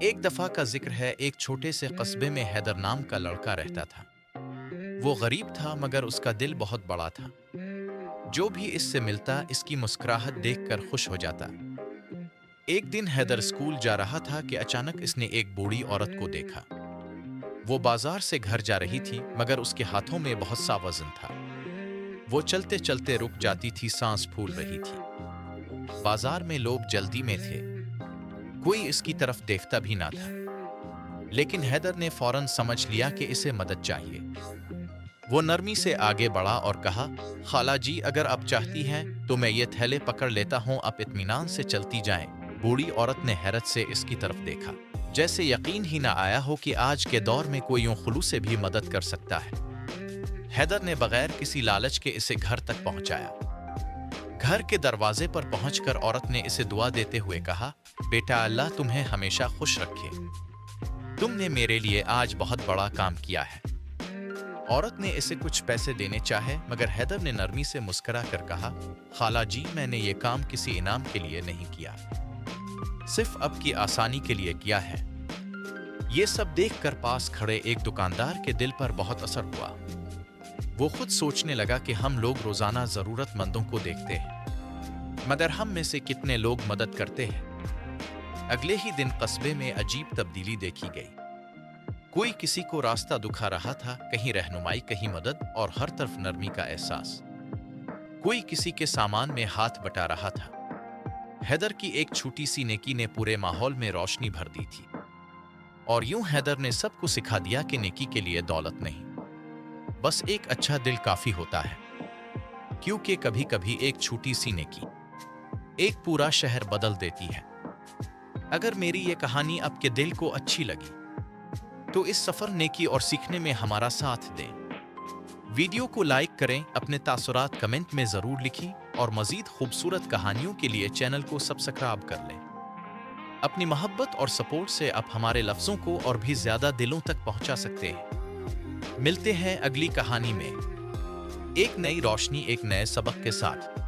ایک دفعہ کا ذکر ہے، ایک چھوٹے سے قصبے میں حیدر نام کا لڑکا رہتا تھا۔ وہ غریب تھا مگر اس کا دل بہت بڑا تھا۔ جو بھی اس سے ملتا اس کی مسکراہٹ دیکھ کر خوش ہو جاتا۔ ایک دن حیدر اسکول جا رہا تھا کہ اچانک اس نے ایک بوڑھی عورت کو دیکھا۔ وہ بازار سے گھر جا رہی تھی مگر اس کے ہاتھوں میں بہت سا وزن تھا۔ وہ چلتے چلتے رک جاتی تھی، سانس پھول رہی تھی۔ بازار میں لوگ جلدی میں تھے، کوئی اس کی طرف دیکھتا بھی نہ تھا۔ لیکن حیدر نے فوراً سمجھ لیا کہ اسے مدد چاہیے۔ وہ نرمی سے آگے بڑھا اور کہا، خالہ جی اگر آپ چاہتی ہیں تو میں یہ تھیلے پکڑ لیتا ہوں، آپ اطمینان سے چلتی جائیں۔ بوڑھی عورت نے حیرت سے اس کی طرف دیکھا، جیسے یقین ہی نہ آیا ہو کہ آج کے دور میں کوئی یوں خلوص سے بھی مدد کر سکتا ہے۔ حیدر نے بغیر کسی لالچ کے اسے گھر تک پہنچایا۔ گھر کے دروازے پر پہنچ کر عورت نے اسے دعا دیتے ہوئے کہا، بیٹا اللہ تمہیں ہمیشہ خوش رکھے، تم نے میرے لیے آج بہت بڑا کام کیا ہے۔ عورت نے اسے کچھ پیسے دینے چاہے مگر حیدر نے نرمی سے مسکرا کر کہا، خالہ جی میں نے یہ کام کسی انعام کے لیے نہیں کیا، صرف اب کی آسانی کے لیے کیا ہے۔ یہ سب دیکھ کر پاس کھڑے ایک دکاندار کے دل پر بہت اثر ہوا۔ وہ خود سوچنے لگا کہ ہم لوگ روزانہ ضرورت مندوں کو دیکھتے ہیں مگر ہم میں سے کتنے لوگ مدد کرتے ہیں۔ اگلے ہی دن قصبے میں عجیب تبدیلی دیکھی گئی۔ کوئی کسی کو راستہ دکھا رہا تھا، کہیں رہنمائی، کہیں مدد، اور ہر طرف نرمی کا احساس۔ کوئی کسی کے سامان میں ہاتھ بٹا رہا تھا۔ حیدر کی ایک چھوٹی سی نیکی نے پورے ماحول میں روشنی بھر دی تھی۔ اور یوں حیدر نے سب کو سکھا دیا کہ نیکی کے لیے دولت نہیں، بس ایک اچھا دل کافی ہوتا ہے۔ کیونکہ کبھی کبھی ایک چھوٹی سی نیکی ایک پورا شہر بدل دیتی ہے۔ اگر میری یہ کہانی آپ کے دل کو اچھی لگی تو اس سفر نیکی اور سیکھنے میں ہمارا ساتھ دیں۔ ویڈیو کو لائک کریں، اپنے تاثرات کمنٹ میں ضرور لکھیں، اور مزید خوبصورت کہانیوں کے لیے چینل کو سبسکرائب کر لیں۔ اپنی محبت اور سپورٹ سے آپ ہمارے لفظوں کو اور بھی زیادہ دلوں تک پہنچا سکتے ہیں۔ ملتے ہیں اگلی کہانی میں، ایک نئی روشنی، ایک نئے سبق کے ساتھ۔